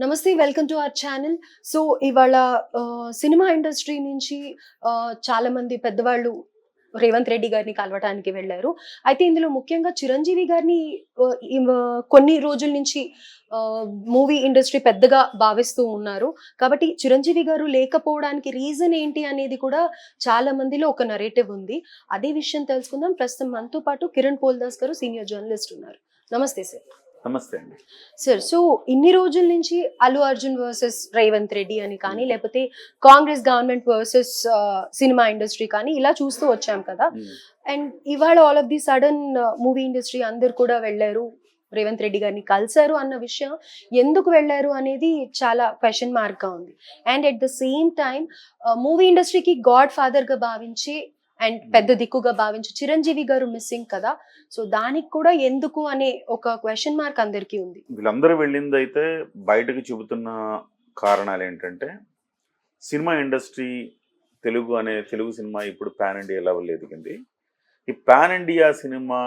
నమస్తే. Welcome to our channel. So, ఇవాళ cinema industry నుంచి చాలా మంది పెద్దవాళ్ళు రేవంత్ రెడ్డి గారిని కలవటానికి వెళ్లారు. అయితే ఇందులో ముఖ్యంగా చిరంజీవి గారిని కొన్ని రోజుల నుంచి మూవీ ఇండస్ట్రీ పెద్దగా భావిస్తూ ఉన్నారు. కాబట్టి చిరంజీవి గారు లేకపోవడానికి రీజన్ ఏంటి అనేది కూడా చాలా మందిలో ఒక నరేటివ్ ఉంది. అదే విషయం తెలుసుకుందాం. ప్రస్తుతం మనతో పాటు కిరణ్ పోల్దాస్ గారు సీనియర్ జర్నలిస్ట్ ఉన్నారు. నమస్తే సార్. నమస్తే అండి. సార్, సో ఇన్ని రోజుల నుంచి అల్లు అర్జున్ వర్సెస్ రేవంత్ రెడ్డి అని కానీ, లేకపోతే Congress government versus cinema industry కానీ ఇలా చూస్తూ వచ్చాం కదా. అండ్ ఇవాళ all of the sudden movie industry అందరు కూడా వెళ్ళారు, రేవంత్ రెడ్డి గారిని కలిశారు అన్న విషయం ఎందుకు వెళ్ళారు అనేది చాలా క్వశ్చన్ మార్క్ గా ఉంది. And at the same time movie ఇండస్ట్రీకి గాడ్ ఫాదర్ గా భావించి అండ్ పెద్ద దిక్కుగా భావించి చిరంజీవి గారు మిస్సింగ్ కదా. సో దానికి కూడా ఎందుకు అనే ఒక క్వశ్చన్ మార్క్ అందరికీ ఉంది. వీళ్ళందరూ వెళ్ళింది అయితే బయటకు చెబుతున్న కారణాలు ఏంటంటే, సినిమా ఇండస్ట్రీ తెలుగు సినిమా ఇప్పుడు పాన్ ఇండియా లెవెల్ ఎదిగింది. ఈ పాన్ ఇండియా సినిమా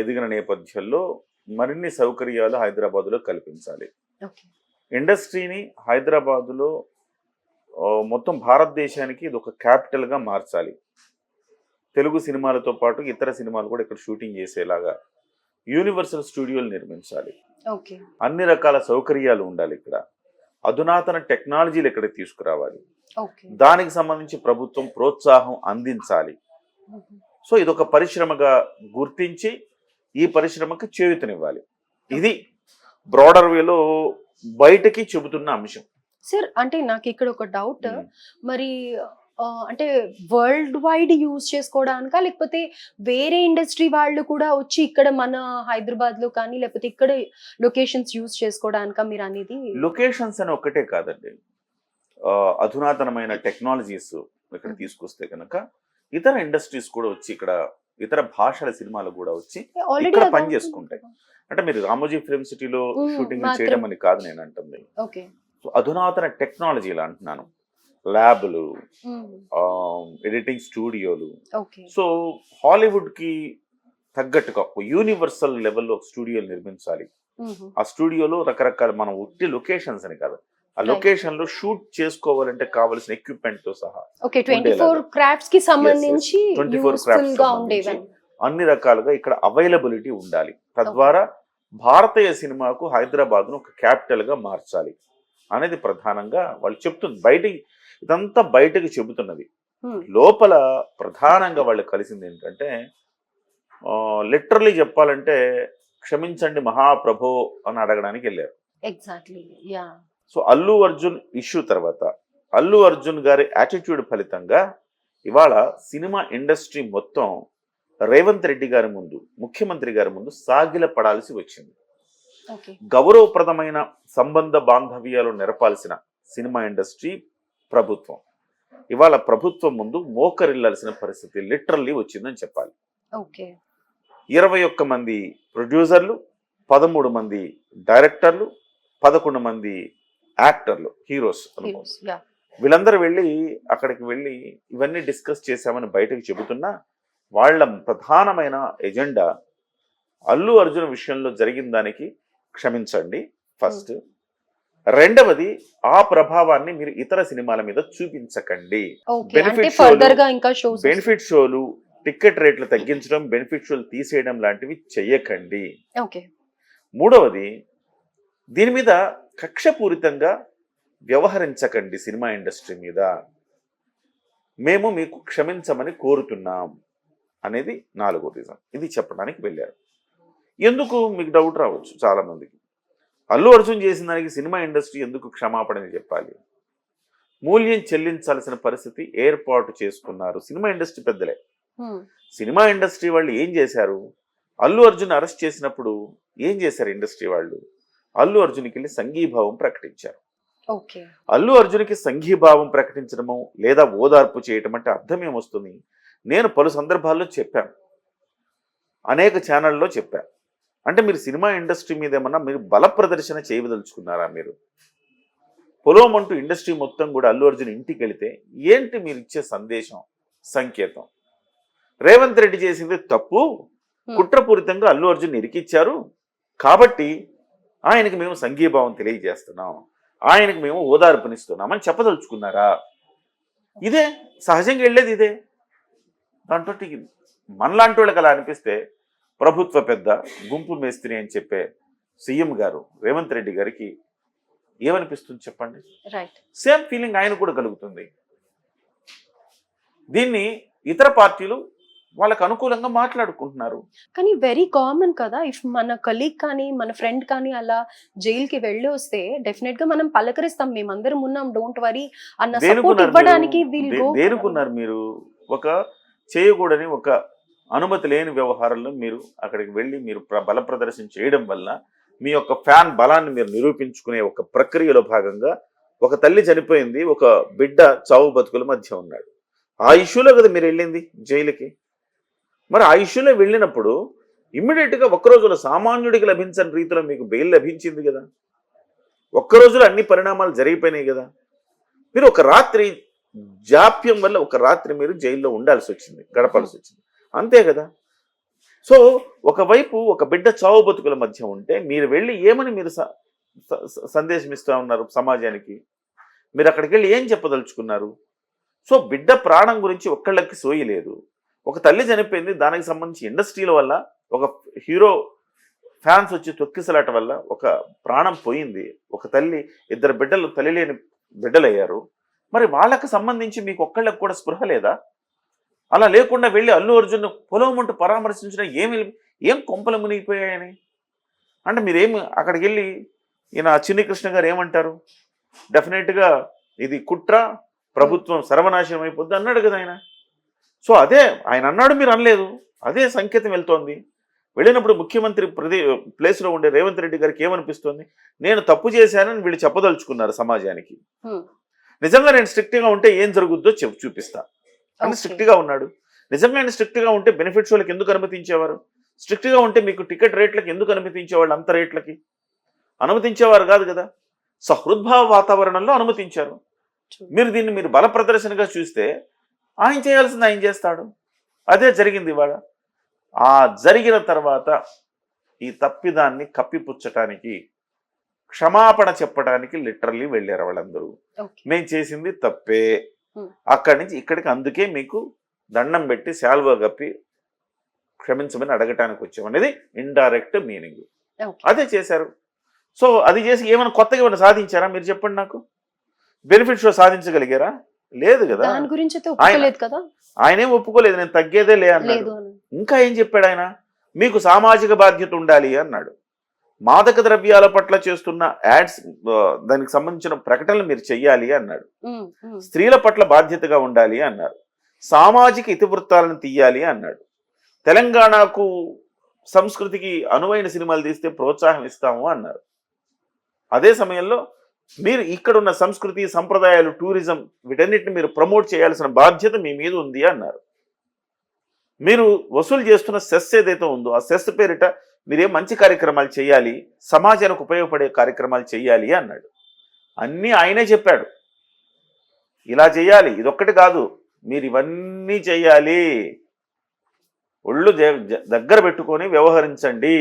ఎదిగిన నేపథ్యంలో మరిన్ని సౌకర్యాలు హైదరాబాద్లో కల్పించాలి. ఇండస్ట్రీని హైదరాబాద్లో మొత్తం భారతదేశానికి ఇది ఒక క్యాపిటల్గా మార్చాలి. తెలుగు సినిమాలతో పాటు ఇతర సినిమాలు కూడా ఇక్కడ షూటింగ్ చేసేలాగా యూనివర్సల్ స్టూడియోలు నిర్మించాలి. అన్ని రకాల సౌకర్యాలు ఉండాలి. ఇక్కడ అధునాతన టెక్నాలజీలు ఇక్కడ తీసుకురావాలి. దానికి సంబంధించి ప్రభుత్వం ప్రోత్సాహం అందించాలి. సో ఇదొక పరిశ్రమగా గుర్తించి ఈ పరిశ్రమకి చేయూతనివ్వాలి. ఇది బ్రాడర్ వేలో బయటకి చెబుతున్న అంశం. సార్, అంటే నాకు ఇక్కడ ఒక డౌట్. మరి అంటే వరల్డ్ వైడ్ యూజ్ చేసుకోవడానికా, లేకపోతే వేరే ఇండస్ట్రీ వాళ్ళు కూడా వచ్చి ఇక్కడ మన హైదరాబాద్ లో కానీ లేకపోతే ఇక్కడ లొకేషన్స్ యూజ్ చేసుకోవడానికా మీరు అనేది? లొకేషన్స్ అని ఒక్కటే కాదండి, అధునాతనమైన టెక్నాలజీస్ ఇక్కడ తీసుకొస్తే కనుక ఇతర ఇండస్ట్రీస్ కూడా వచ్చి ఇక్కడ ఇతర భాషల సినిమాలు కూడా వచ్చి ఇక్కడ పని చేసుకుంటాయి. అంటే మీరు రామోజీ ఫిల్మ్ సిటీలో షూటింగ్ చేయడం అని కాదు నేను అంటుంది. అధునాతన టెక్నాలజీలు అంటున్నాను, ల్యాబ్లు, ఎడిటింగ్ స్టూడియోలు. సో హాలీవుడ్ కి తగ్గట్టుగా యూనివర్సల్ లెవెల్లో స్టూడియోలు నిర్మించాలి. ఆ స్టూడియోలో రకరకాల మనం ఉట్టి లొకేషన్స్ అని కాదు, ఆ లొకేషన్ లో షూట్ చేసుకోవాలంటే కావాల్సిన ఎక్విప్మెంట్ తో సహా 24 క్రాఫ్ట్స్ కి సంబంధించి అన్ని రకాలుగా ఇక్కడ అవైలబిలిటీ ఉండాలి. తద్వారా భారతీయ సినిమాకు హైదరాబాద్ ను ఒక క్యాపిటల్ గా మార్చాలి అనేది ప్రధానంగా వాళ్ళు చెప్తుంది. ఇదంతా బయటకు చెబుతున్నది. లోపల ప్రధానంగా వాళ్ళు కలిసింది ఏంటంటే, లిటరలీ చెప్పాలంటే క్షమించండి మహాప్రభో అని అడగడానికి వెళ్ళారు. సో అల్లు అర్జున్ ఇష్యూ తర్వాత అల్లు అర్జున్ గారి యాటిట్యూడ్ ఫలితంగా ఇవాళ సినిమా ఇండస్ట్రీ మొత్తం రేవంత్ రెడ్డి గారి ముందు, ముఖ్యమంత్రి గారి ముందు సాగిల పడాల్సి వచ్చింది. గౌరవప్రదమైన సంబంధ బాంధవ్యాలు నెరపాల్సిన సినిమా ఇండస్ట్రీ ప్రభుత్వం ఇవాళ ప్రభుత్వం ముందు మోకరిల్లాల్సిన పరిస్థితి లిటరల్లీ వచ్చిందని చెప్పాలి. 21 మంది ప్రొడ్యూసర్లు, 13 మంది డైరెక్టర్లు, 11 మంది యాక్టర్లు, హీరోస్. వీళ్ళందరూ అక్కడికి వెళ్ళి ఇవన్నీ డిస్కస్ చేశామని బయటకు చెబుతున్నా వాళ్ళ ప్రధానమైన ఎజెండా అల్లు అర్జున్ విషయంలో జరిగిన దానికి క్షమించండి ఫస్ట్, రెండవది ఆ ప్రభావాన్ని మీరు ఇతర సినిమాల మీద చూపించకండి. బెనిఫిట్ షోలు, టికెట్ రేట్లు తగ్గించడం, బెనిఫిట్ షోలు తీసేయడం లాంటివి చెయ్యకండి. మూడవది, దీని మీద కక్షపూరితంగా వ్యవహరించకండి. సినిమా ఇండస్ట్రీ మీద మేము మీకు క్షమించమని కోరుతున్నాం అనేది 4వ రీజన్. ఇది చెప్పడానికి వెళ్ళారు. ఎందుకు మీకు డౌట్ రావచ్చు చాలా మందికి, అల్లు అర్జున్ చేసిన దానికి సినిమా ఇండస్ట్రీ ఎందుకు క్షమాపణ చెప్పాలి? మూల్యం చెల్లించాల్సిన పరిస్థితి ఏర్పాటు చేసుకున్నారు సినిమా ఇండస్ట్రీ పెద్దలే. సినిమా ఇండస్ట్రీ వాళ్ళు ఏం చేశారు? అల్లు అర్జున్ అరెస్ట్ చేసినప్పుడు ఏం చేశారు ఇండస్ట్రీ వాళ్ళు? అల్లు అర్జున్కి వెళ్ళి సంఘీభావం ప్రకటించారు. అల్లు అర్జున్కి సంఘీభావం ప్రకటించడము లేదా ఓదార్పు చేయటం అంటే అర్థం ఏమొస్తుంది? నేను పలు సందర్భాల్లో చెప్పాను, అనేక ఛానళ్ళలో చెప్పాను. అంటే మీరు సినిమా ఇండస్ట్రీ మీద ఏమన్నా మీరు బల ప్రదర్శన చేయదలుచుకున్నారా? మీరు పొలోమంటూ ఇండస్ట్రీ మొత్తం కూడా అల్లు అర్జున్ ఇంటికి వెళితే ఏంటి మీరు ఇచ్చే సందేశం, సంకేతం? రేవంత్ రెడ్డి చేసింది తప్పు, కుట్రపూరితంగా అల్లు అర్జున్ ఇరికిచ్చారు కాబట్టి ఆయనకి మేము సంఘీభావం తెలియజేస్తున్నాం, ఆయనకి మేము ఓదార్పునిస్తున్నామని చెప్పదలుచుకున్నారా? ఇదే సహజంగా వెళ్ళేది ఇదే. దాంతో మనలాంటి వాళ్ళకి అలా అనిపిస్తే ప్రభుత్వ పెద్ద గుంపు మేస్త్రి అని చెప్పే సీఎం గారు రేవంత్ రెడ్డి గారికి ఏమనిపిస్తుంది చెప్పండి? సేమ్ ఫీలింగ్ ఆయన కూడా కలుగుతుంది. దీన్ని ఇతర పార్టీలు వాళ్ళకు అనుకూలంగా మాట్లాడుకుంటున్నారు. కానీ వెరీ కామన్ కదా, ఇఫ్ మన కలీగ్ కానీ మన ఫ్రెండ్ కానీ అలా జైలుకి వెళ్ళి వస్తే డెఫినెట్ గా మనం పలకరిస్తాం, మేమందరం ఉన్నాం, డోంట్ వరీ అన్న సపోర్ట్ ఇవ్వడానికి దేనుకున్నారు మీరు? ఒక చేయకూడని ఒక అనుమతి లేని వ్యవహారంలో మీరు అక్కడికి వెళ్ళి మీరు బల ప్రదర్శన చేయడం వల్ల మీ యొక్క ఫ్యాన్ బలాన్ని మీరు నిరూపించుకునే ఒక ప్రక్రియలో భాగంగా ఒక తల్లి చనిపోయింది, ఒక బిడ్డ చావు బతుకుల మధ్య ఉన్నాడు. ఆ ఇష్యూలో కదా మీరు వెళ్ళింది జైలుకి. మరి ఆ ఇష్యూలో వెళ్ళినప్పుడు ఇమ్మీడియట్గా ఒక్కరోజులో సామాన్యుడికి లభించని రీతిలో మీకు బెయిల్ లభించింది కదా, ఒక్కరోజులో అన్ని పరిణామాలు జరిగిపోయినాయి కదా. మీరు ఒక రాత్రి జాప్యం వల్ల ఒక రాత్రి మీరు జైల్లో ఉండాల్సి వచ్చింది, గడపాల్సి వచ్చింది, అంతే కదా. సో ఒకవైపు ఒక బిడ్డ చావు బతుకుల మధ్య ఉంటే మీరు వెళ్ళి ఏమని మీరు సందేశం ఇస్తూ ఉన్నారు సమాజానికి? మీరు అక్కడికి వెళ్ళి ఏం చెప్పదలుచుకున్నారు? సో బిడ్డ ప్రాణం గురించి ఒక్కళ్ళకి సోయి లేదు. ఒక తల్లి చనిపోయింది, దానికి సంబంధించి ఇండస్ట్రీల వల్ల ఒక హీరో ఫ్యాన్స్ వచ్చి తొక్కిసలాట వల్ల ఒక ప్రాణం పోయింది. ఒక తల్లి, ఇద్దరు బిడ్డలు తల్లి లేని బిడ్డలయ్యారు. మరి వాళ్ళకి సంబంధించి మీకు ఒక్కళ్ళకి కూడా స్పృహ లేదా? అలా లేకుండా వెళ్ళి అల్లు అర్జున్ పొలవమంటూ పరామర్శించడం ఏం కొంపలు మునిగిపోయాయని అంటే మీరేమి అక్కడికి వెళ్ళి ఈయన చిన్ని కృష్ణ గారు ఏమంటారు? డెఫినెట్గా ఇది కుట్ర, ప్రభుత్వం సర్వనాశనం అయిపోద్ది అన్నాడు కదా ఆయన. సో అదే ఆయన అన్నాడు, మీరు అనలేదు, అదే సంకేతం వెళ్తోంది. వెళ్ళినప్పుడు ముఖ్యమంత్రి ప్లేస్లో ఉండే రేవంత్ రెడ్డి గారికి ఏమనిపిస్తుంది? నేను తప్పు చేశానని వీళ్ళు చెప్పదలుచుకున్నారు సమాజానికి. నిజంగా నేను స్ట్రిక్ట్గా ఉంటే ఏం జరుగుద్దో చూపిస్తా అని స్ట్రిక్ట్గా ఉన్నాడు. నిజంగా ఆయన స్ట్రిక్ట్గా ఉంటే బెనిఫిట్స్ వాళ్ళకి ఎందుకు అనుమతించేవారు? స్ట్రిక్ట్గా ఉంటే మీకు టికెట్ రేట్లకి ఎందుకు అనుమతించేవాళ్ళు? అంత రేట్లకి అనుమతించేవారు కాదు కదా. సహృద్భావ వాతావరణంలో అనుమతించారు. మీరు మీరు బల ప్రదర్శనగా చూస్తే ఆయన చేయాల్సింది ఆయన చేస్తాడు. అదే జరిగింది ఇవాళ. ఆ జరిగిన తర్వాత ఈ తప్పిదాన్ని కప్పిపుచ్చటానికి, క్షమాపణ చెప్పడానికి లిటరల్లీ వెళ్ళారు వాళ్ళందరూ. మేము చేసింది తప్పే, అక్కడి నుంచి ఇక్కడికి అందుకే మీకు దండం పెట్టి శాల్వా కప్పి క్షమించమని అడగటానికి వచ్చామనేది ఇండైరెక్ట్ మీనింగ్. అదే చేశారు. సో అది చేసి ఏమైనా కొత్తగా ఏమైనా సాధించారా మీరు చెప్పండి నాకు? బెనిఫిట్స్ సాధించగలిగారా? లేదు కదా. ఆయనేం ఒప్పుకోలేదు, నేను తగ్గేదే లే అన్నాడు. ఇంకా ఏం చెప్పాడు ఆయన? మీకు సామాజిక బాధ్యత ఉండాలి అన్నాడు. మాదక ద్రవ్యాల పట్ల చేస్తున్న యాడ్స్, దానికి సంబంధించిన ప్రకటనలు మీరు చెయ్యాలి అన్నాడు. స్త్రీల పట్ల బాధ్యతగా ఉండాలి అన్నారు. సామాజిక ఇతివృత్తాలను తీయాలి అన్నాడు. తెలంగాణకు సంస్కృతికి అనువైన సినిమాలు తీస్తే ప్రోత్సాహం ఇస్తాము అన్నారు. అదే సమయంలో మీరు ఇక్కడున్న సంస్కృతి, సంప్రదాయాలు, టూరిజం వీటన్నిటిని మీరు ప్రమోట్ చేయాల్సిన బాధ్యత మీ మీద ఉంది అన్నారు. మీరు వసూలు చేస్తున్న సెస్ ఏదైతే ఉందో ఆ సెస్ పేరిట మీరే మంచి కార్యక్రమాలు చేయాలి, సమాజానికి ఉపయోగపడే కార్యక్రమాలు చేయాలి అన్నాడు. అన్నీ ఆయనే చెప్పాడు. ఇలా చేయాలి, ఇదొక్కటి కాదు, మీరు ఇవన్నీ చేయాలి, ఒళ్ళు దగ్గర పెట్టుకొని వ్యవహరించండి,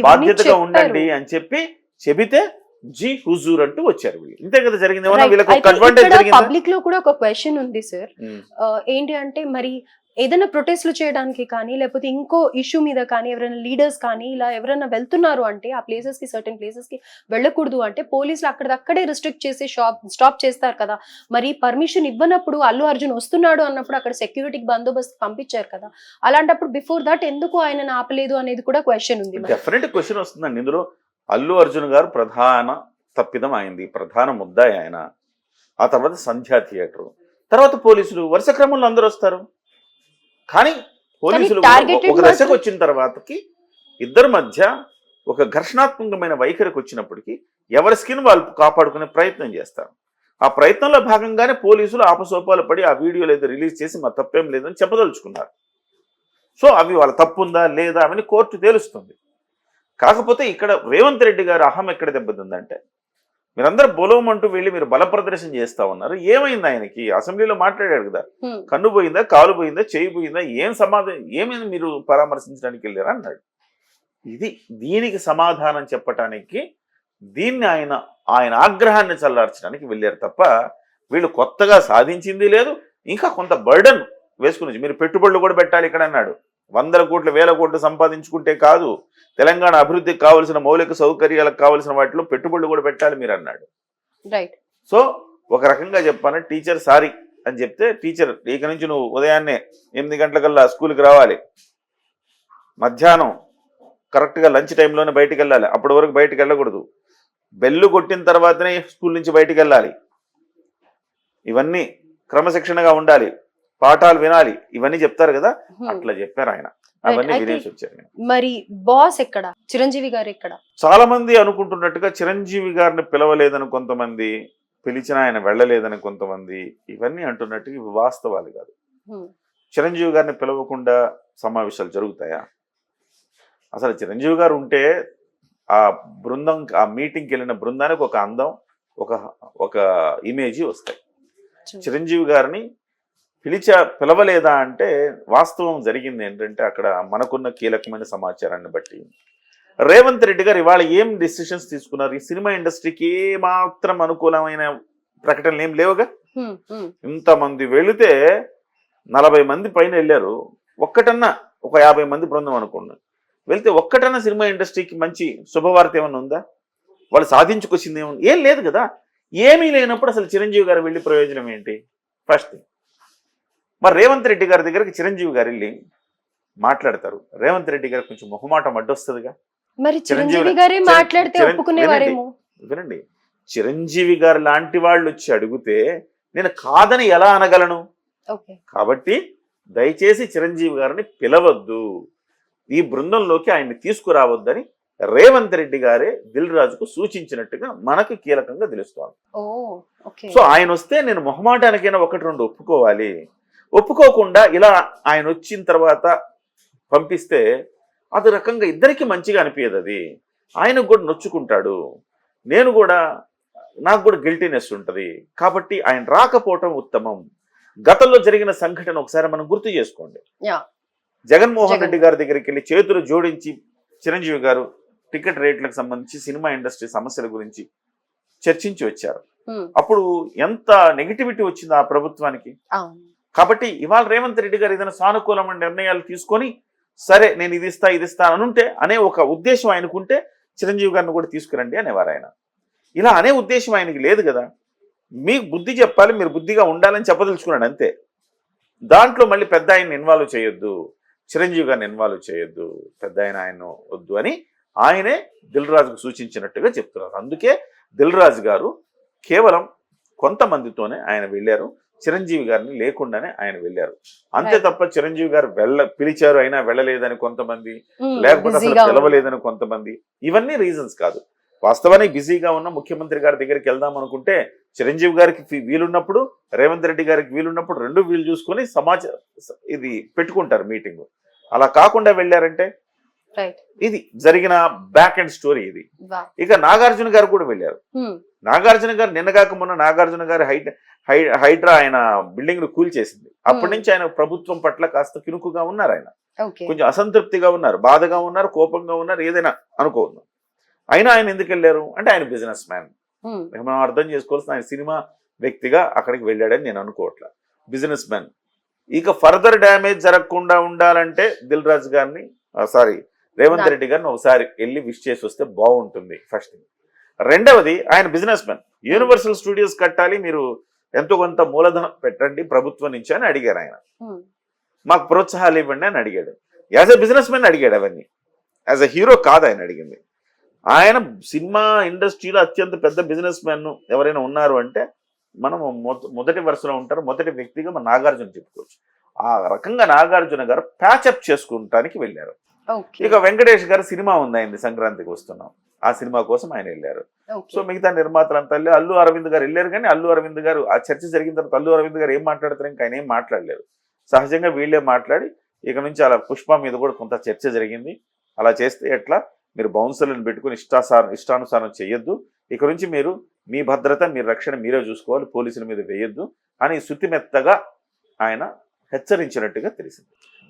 బాధ్యతగా ఉండండి అని చెబితే జీ హుజూర్ అంటూ వచ్చారు. ఇంతే కదా జరిగింది. పబ్లిక్ లో కూడా ఒక క్వశ్చన్ ఉంది సార్, ఏంటి అంటే మరి ఏదైనా ప్రొటెస్ట్లు చేయడానికి కానీ లేకపోతే ఇంకో ఇష్యూ మీద కానీ ఎవరైనా లీడర్స్ కానీ ఇలా ఎవరైనా వెళ్తున్నారు అంటే ఆ ప్లేసెస్ కి, సర్టెన్ ప్లేసెస్ కి వెళ్ళకూడదు అంటే పోలీసులు అక్కడే రిస్ట్రిక్ట్ చేసి స్టాప్ చేస్తారు కదా. మరి పర్మిషన్ ఇవ్వనప్పుడు అల్లు అర్జున్ వస్తున్నాడు అన్నప్పుడు అక్కడ సెక్యూరిటీకి బందోబస్తు పంపించారు కదా. అలాంటప్పుడు బిఫోర్ దట్ ఎందుకు ఆయన ఆపలేదు అనేది కూడా క్వశ్చన్ ఉంది. డెఫినెట్ క్వశ్చన్ వస్తుందండి ఇందులో. అల్లు అర్జున్ గారు ప్రధాన తప్పిదం అయింది, ప్రధాన ముద్దాయి ఆయన. ఆ తర్వాత సంధ్యా థియేటర్, తర్వాత పోలీసులు, వరుస క్రమంలో అందరూ వస్తారు. కానీ పోలీసులు ఒక దశకు వచ్చిన తర్వాతకి ఇద్దరి మధ్య ఒక ఘర్షణాత్మకమైన వైఖరికి వచ్చినప్పటికీ ఎవరి స్కిన్ వాళ్ళు కాపాడుకునే ప్రయత్నం చేస్తారు. ఆ ప్రయత్నంలో భాగంగానే పోలీసులు ఆపసోపాలు పడి ఆ వీడియోలు ఏదో రిలీజ్ చేసి మా తప్పేం లేదని చెప్పదలుచుకున్నారు. సో అవి వాళ్ళ తప్పు ఉందా లేదా అని కోర్టు తేలుస్తుంది. కాకపోతే ఇక్కడ రేవంత్ రెడ్డి గారు అహం ఎక్కడ దెబ్బతిందంటే, మీరందరూ బొలవమంటూ వెళ్ళి మీరు బల ప్రదర్శన చేస్తా ఉన్నారు. ఏమైంది ఆయనకి? అసెంబ్లీలో మాట్లాడాడు కదా, కన్ను పోయిందా, కాలు పోయిందా, చేయి పోయిందా, ఏం సమాధానం, ఏమైంది మీరు పరామర్శించడానికి వెళ్ళారా అన్నాడు. ఇది దీనికి సమాధానం చెప్పటానికి దీన్ని ఆయన ఆగ్రహాన్ని చల్లార్చడానికి వెళ్ళారు తప్ప వీళ్ళు కొత్తగా సాధించింది లేదు. ఇంకా కొంత బర్డన్ వేసుకుని మీరు పెట్టుబడులు కూడా పెట్టాలి ఇక్కడ అన్నాడు. 100 కోట్లు 1000 కోట్లు సంపాదించుకుంటే కాదు, తెలంగాణ అభివృద్ధికి కావాల్సిన మౌలిక సౌకర్యాలకు కావాల్సిన వాటిలో పెట్టుబడులు కూడా పెట్టాలి మీరు అన్నాడు. రైట్. సో ఒక రకంగా చెప్పాను, టీచర్ సారీ అని చెప్తే టీచర్ ఇక నుంచి నువ్వు ఉదయాన్నే 8 గంటలకల్లా స్కూల్కి రావాలి, మధ్యాహ్నం కరెక్ట్గా లంచ్ టైంలోనే బయటికి వెళ్ళాలి, అప్పటి వరకు బయటికి వెళ్ళకూడదు, బెల్లు కొట్టిన తర్వాతనే స్కూల్ నుంచి బయటికి వెళ్ళాలి, ఇవన్నీ క్రమశిక్షణగా ఉండాలి, పాఠాలు వినాలి, ఇవన్నీ చెప్తారు కదా, అట్లా చెప్పారు ఆయన. అవన్నీ వినేసి వచ్చారు. మరి బాస్ ఎక్కడ, చిరంజీవి గారు ఎక్కడ? చాలా మంది అనుకుంటున్నట్టుగా చిరంజీవి గారిని పిలవలేదని కొంతమంది, పిలిచిన ఆయన వెళ్ళలేదని కొంతమంది, ఇవన్నీ అంటున్నట్టుగా ఇవి వాస్తవాలు కాదు. చిరంజీవి గారిని పిలవకుండా సమావేశాలు జరుగుతాయా? అసలు చిరంజీవి గారు ఉంటే ఆ బృందం, ఆ మీటింగ్కి వెళ్ళిన బృందానికి ఒక అందం, ఒక ఇమేజ్ వస్తాయి. చిరంజీవి గారిని పిలవలేదా అంటే వాస్తవం జరిగింది ఏంటంటే అక్కడ మనకున్న కీలకమైన సమాచారాన్ని బట్టి రేవంత్ రెడ్డి గారు ఇవాళ ఏం డెసిషన్స్ తీసుకున్నారు, ఈ సినిమా ఇండస్ట్రీకి ఏ మాత్రం అనుకూలమైన ప్రకటనలు ఏం లేవుగా. ఇంతమంది వెళితే 40 మంది పైన వెళ్ళారు, ఒక్కటన్నా ఒక 50 మంది బృందం అనుకున్నారు, వెళ్తే ఒక్కటన్నా సినిమా ఇండస్ట్రీకి మంచి శుభవార్త ఏమన్నా ఉందా? వాళ్ళు సాధించుకొచ్చింది ఏమన్నా? ఏం లేదు కదా. ఏమీ లేనప్పుడు అసలు చిరంజీవి గారు వెళ్ళి ప్రయోజనం ఏంటి? First thing. మరి రేవంత్ రెడ్డి గారి దగ్గరికి చిరంజీవి గారు వెళ్ళి మాట్లాడతారు, రేవంత్ రెడ్డి గారు కొంచెం మొహమాటం అడ్డొస్తుందిగా. మరి చిరంజీవి గారే మాట్లాడితే ఒప్పుకునేవారేమో. వినండి, చిరంజీవి గారు లాంటి వాళ్ళు వచ్చి అడిగితే నేను కాదని ఎలా అనగలను? కాబట్టి దయచేసి చిరంజీవి గారిని పిలవద్దు, ఈ బృందంలోకి ఆయన్ని తీసుకురావద్దని రేవంత్ రెడ్డి గారే దిల్ రాజుకు సూచించినట్టుగా మనకు కీలకంగా తెలుస్తోంది. సో ఆయన వస్తే నేను మొహమాటానికైనా 1-2 ఒప్పుకోవాలి, ఒప్పుకోకుండా ఇలా ఆయన వచ్చిన తర్వాత పంపిస్తే అది రకంగా ఇద్దరికి మంచిగా అనిపించదు. అది ఆయనకు కూడా నొచ్చుకుంటాడు, నాకు కూడా గిల్టీనెస్ ఉంటుంది. కాబట్టి ఆయన రాకపోవటం ఉత్తమం. గతంలో జరిగిన సంఘటన ఒకసారి మనం గుర్తు చేసుకోండి. జగన్మోహన్ రెడ్డి గారి దగ్గరికి వెళ్ళి చేతులు జోడించి చిరంజీవి గారు టికెట్ రేట్లకు సంబంధించి సినిమా ఇండస్ట్రీ సమస్యల గురించి చర్చించి వచ్చారు. అప్పుడు ఎంత నెగిటివిటీ వచ్చింది ఆ ప్రభుత్వానికి. కాబట్టి ఇవాళ రేవంత్ రెడ్డి గారు ఏదైనా సానుకూలమైన నిర్ణయాలు తీసుకొని సరే నేను ఇది ఇస్తా అనుంటే అనే ఒక ఉద్దేశం ఆయనకుంటే చిరంజీవి గారిని కూడా తీసుకురండి అనేవారు ఆయన. ఇలా అనే ఉద్దేశం ఆయనకి లేదు కదా. మీకు బుద్ధి చెప్పాలి, మీరు బుద్ధిగా ఉండాలని చెప్పదలుచుకున్నాడు అంతే. దాంట్లో మళ్ళీ పెద్ద ఆయన్ని ఇన్వాల్వ్ చేయొద్దు, చిరంజీవి గారిని ఇన్వాల్వ్ చేయొద్దు, పెద్ద ఆయన వద్దు అని ఆయనే దిల్ రాజుకు సూచించినట్టుగా చెప్తున్నారు. అందుకే దిల్ రాజు గారు కేవలం కొంతమందితోనే ఆయన వెళ్ళారు, చిరంజీవి గారిని లేకుండానే ఆయన వెళ్ళారు అంతే తప్ప చిరంజీవి గారు పిలిచారు అయినా వెళ్ళలేదని కొంతమంది, లేకపోతే అసలు పిలవలేదని కొంతమంది, ఇవన్నీ రీజన్స్ కాదు. వాస్తవానికి బిజీగా ఉన్న ముఖ్యమంత్రి గారి దగ్గరికి వెళ్దాం అనుకుంటే చిరంజీవి గారికి వీలున్నప్పుడు, రేవంత్ రెడ్డి గారికి వీలున్నప్పుడు రెండు వీలు చూసుకొని ఇది పెట్టుకుంటారు మీటింగ్. అలా కాకుండా వెళ్ళారంటే ఇది జరిగిన బ్యాక్ అండ్ స్టోరీ ఇది. ఇక నాగార్జున గారు కూడా వెళ్ళారు. నాగార్జున గారు నిన్నగాక మొన్న నాగార్జున గారు హైడ్రా ఆయన బిల్డింగ్ ను కూల్చేసింది. అప్పటి నుంచి ఆయన ప్రభుత్వం పట్ల కాస్త కినుకుగా ఉన్నారు, ఆయన కొంచెం అసంతృప్తిగా ఉన్నారు, బాధగా ఉన్నారు, కోపంగా ఉన్నారు, ఏదైనా అనుకోవద్దు. అయినా ఆయన ఎందుకు వెళ్ళారు అంటే ఆయన బిజినెస్ మ్యాన్. మనం అర్థం చేసుకోవాల్సిన ఆయన సినిమా వ్యక్తిగా అక్కడికి వెళ్ళాడని నేను అనుకోవట్లా, బిజినెస్ మ్యాన్. ఇక ఫర్దర్ డ్యామేజ్ జరగకుండా ఉండాలంటే దిల్ రాజు గారిని రేవంత్ రెడ్డి గారిని ఒకసారి వెళ్ళి విష్ చేసి వస్తే బాగుంటుంది ఫస్ట్ థింగ్. రెండవది ఆయన బిజినెస్ మ్యాన్, యూనివర్సల్ స్టూడియోస్ కట్టాలి, మీరు ఎంతో కొంత మూలధనం పెట్టండి ప్రభుత్వం నుంచి అని అడిగారు ఆయన. మాకు ప్రోత్సాహాలు ఇవ్వండి అని అడిగాడు. యాజ్ ఎ బిజినెస్ మ్యాన్ అడిగాడు అవన్నీ, యాజ్ ఎ హీరో కాదు ఆయన అడిగింది. ఆయన సినిమా ఇండస్ట్రీలో అత్యంత పెద్ద బిజినెస్ మ్యాన్ ఎవరైనా ఉన్నారు అంటే మనం మొదటి వరుసలో ఉంటారు, మొదటి వ్యక్తిగా మన నాగార్జున చెప్పుకోవచ్చు. ఆ రకంగా నాగార్జున గారు ప్యాచప్ చేసుకుంటానికి వెళ్ళారు. ఇక వెంకటేష్ గారు సినిమా ఉంది ఆయనది, సంక్రాంతికి వస్తున్నాం, ఆ సినిమా కోసం ఆయన వెళ్ళారు. సో మిగతా నిర్మాతలంతా అల్లు అరవింద్ గారు వెళ్ళారు. కానీ అల్లు అరవింద్ గారు ఆ చర్చ జరిగిన తర్వాత అల్లు అరవింద్ గారు ఏం మాట్లాడతారు, ఇంకా ఆయన ఏం మాట్లాడలేరు. సహజంగా వీళ్ళే మాట్లాడి ఇక నుంచి అలా పుష్ప మీద కూడా కొంత చర్చ జరిగింది. అలా చేస్తే ఎట్లా, మీరు బౌన్సర్లను పెట్టుకుని ఇష్టానుసారం చేయొద్దు, ఇక నుంచి మీరు మీ భద్రత మీ రక్షణ మీరే చూసుకోవాలి, పోలీసుల మీద వేయొద్దు అని శుతిమెత్తగా ఆయన హెచ్చరించినట్టుగా తెలిసింది.